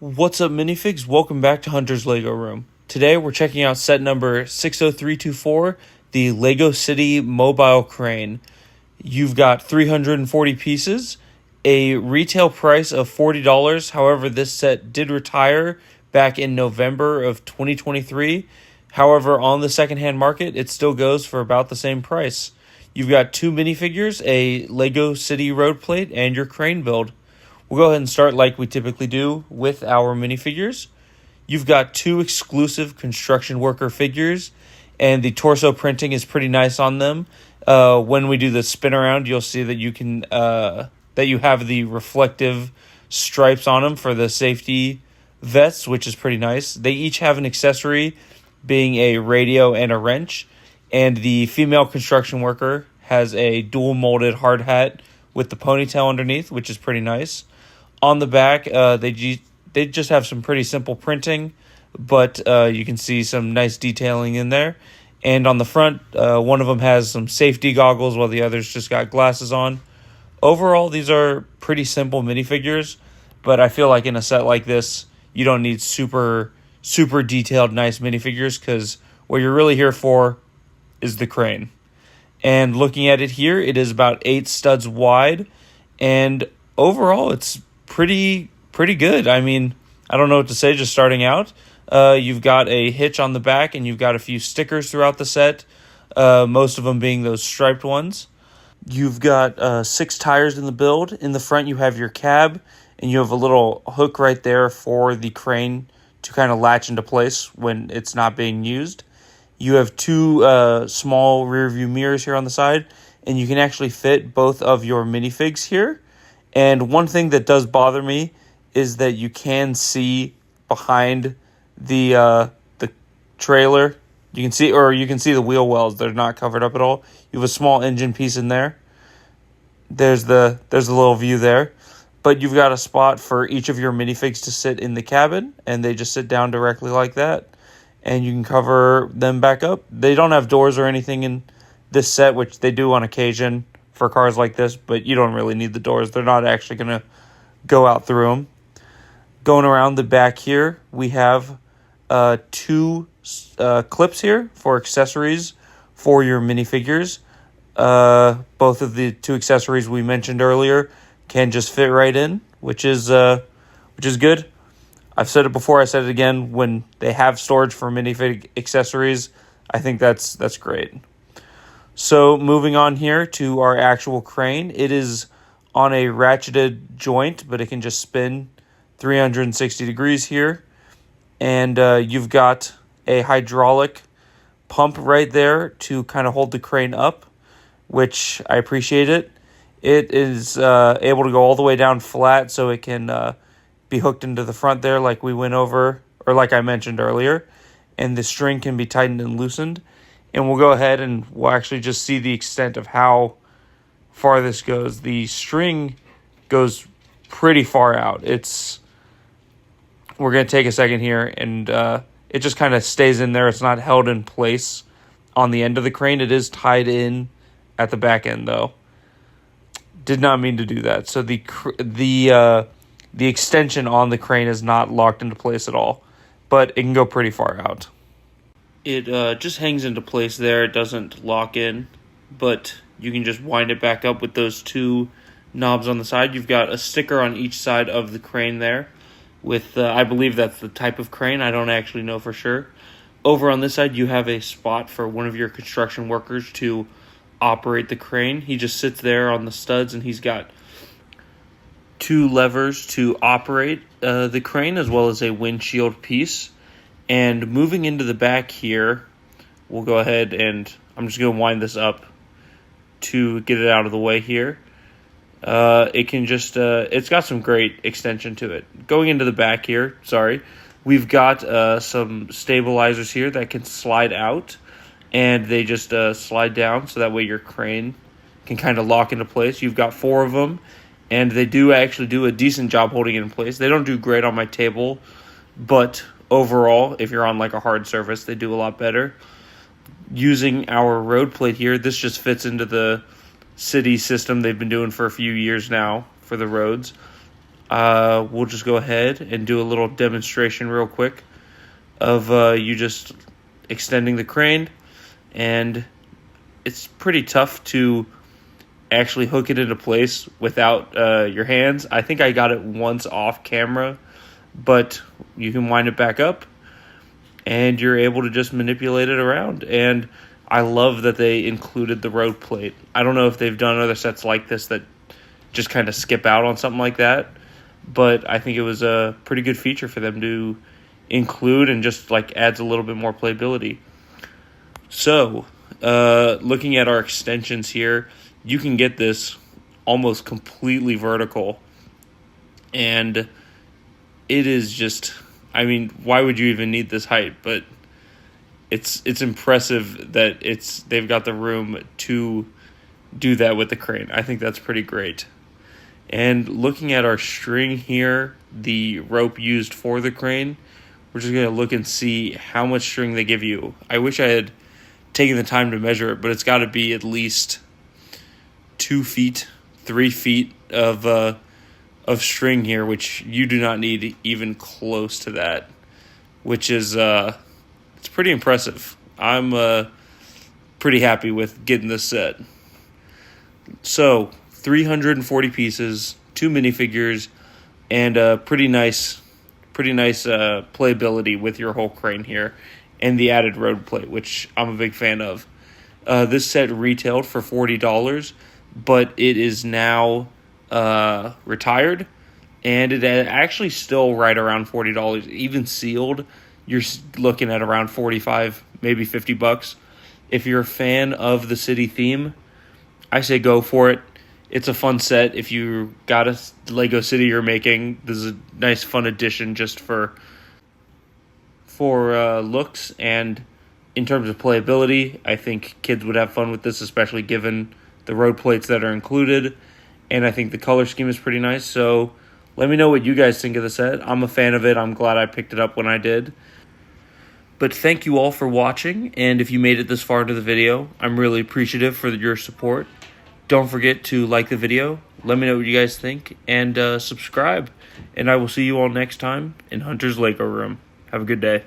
What's up, Minifigs? Welcome back to Hunter's Lego Room. Today we're checking out set number 60324, the Lego City Mobile Crane. You've got 340 pieces, a retail price of $40. However, this set did retire back in November of 2023. However, on the secondhand market, it still goes for about the same price. You've got two minifigures, a Lego City road plate, and your crane build. We'll go ahead and start like we typically do with our minifigures. You've got two exclusive construction worker figures, and the torso printing is pretty nice on them. When we do the spin around, you'll see that you can that you have the reflective stripes on them for the safety vests, which is pretty nice. They each have an accessory, being a radio and a wrench, and the female construction worker has a dual molded hard hat with the ponytail underneath, which is pretty nice. On the back, they just have some pretty simple printing, but you can see some nice detailing in there. And on the front, one of them has some safety goggles while the others just got glasses on. Overall, these are pretty simple minifigures, but I feel like in a set like this, you don't need super detailed, nice minifigures, because what you're really here for is the crane. And looking at it here, it is about 8 studs wide, and overall, it's pretty good. I mean, I don't know what to say just starting out. You've got a hitch on the back, and you've got a few stickers throughout the set, most of them being those striped ones. You've got 6 tires in the build. In the front, you have your cab, and you have a little hook right there for the crane to kind of latch into place when it's not being used. You have 2 small rear view mirrors here on the side, and you can actually fit both of your minifigs here. And one thing that does bother me is that you can see behind the trailer. You can see the wheel wells. They're not covered up at all. You have a small engine piece in there. There's the little view there. But you've got a spot for each of your minifigs to sit in the cabin, and they just sit down directly like that. And you can cover them back up. They don't have doors or anything in this set, which they do on occasion for cars like this, but you don't really need the doors. They're not actually going to go out through them. Going around the back here, we have 2 clips here for accessories for your minifigures. Both of the 2 accessories we mentioned earlier can just fit right in, which is good. I've said it before, I said it again, when they have storage for minifig accessories, I think that's great. So moving on here to our actual crane, it is on a ratcheted joint, but it can just spin 360 degrees here. And you've got a hydraulic pump right there to kind of hold the crane up, which I appreciate it. It is able to go all the way down flat, so it can be hooked into the front there like we went over, or like I mentioned earlier. And the string can be tightened and loosened. And we'll go ahead and we'll actually just see the extent of how far this goes. The string goes pretty far out. We're going to take a second here, and it just kind of stays in there. It's not held in place on the end of the crane. It is tied in at the back end, though. Did not mean to do that. So the extension on the crane is not locked into place at all, but it can go pretty far out. It just hangs into place there. It doesn't lock in, but you can just wind it back up with those 2 knobs on the side. You've got a sticker on each side of the crane there with, I believe that's the type of crane. I don't actually know for sure. Over on this side, you have a spot for one of your construction workers to operate the crane. He just sits there on the studs, and he's got 2 levers to operate the crane, as well as a windshield piece. And moving into the back here, we'll go ahead and I'm just going to wind this up to get it out of the way here. It can just, it's got some great extension to it. Going into the back here, we've got some stabilizers here that can slide out, and they just slide down, so that way your crane can kind of lock into place. You've got 4 of them, and they do actually do a decent job holding it in place. They don't do great on my table, but overall, if you're on like a hard surface, they do a lot better. Using our road plate here, this just fits into the city system they've been doing for a few years now for the roads. we'll just go ahead and do a little demonstration real quick of you just extending the crane. And it's pretty tough to actually hook it into place without your hands. I think I got it once off camera, but you can wind it back up and you're able to just manipulate it around. And I love that they included the road plate. I don't know if they've done other sets like this that just kind of skip out on something like that, but I think it was a pretty good feature for them to include, and just like adds a little bit more playability. So, looking at our extensions here, you can get this almost completely vertical, and it is just, I mean, why would you even need this height? But it's impressive that they've got the room to do that with the crane. I think that's pretty great. And looking at our string here, the rope used for the crane, we're just going to look and see how much string they give you. I wish I had taken the time to measure it, but it's got to be at least 2 feet, 3 feet of string here, which you do not need even close to that, which is it's pretty impressive. I'm pretty happy with getting this set. So 340 pieces, 2 minifigures, and pretty nice playability with your whole crane here, and the added road plate, which I'm a big fan of. This set retailed for $40, but it is now retired, and it actually still right around $40. Even sealed, you're looking at around $45, maybe $50. If you're a fan of the city theme, I say go for it. It's a fun set. If you got a Lego City you're making, this is a nice fun addition just for looks, and in terms of playability, I think kids would have fun with this, especially given the road plates that are included, and I think the color scheme is pretty nice. So let me know what you guys think of the set. I'm a fan of it. I'm glad I picked it up when I did. But thank you all for watching, and if you made it this far into the video, I'm really appreciative for your support. Don't forget to like the video, let me know what you guys think, and subscribe. And I will see you all next time in Hunter's Lego Room. Have a good day.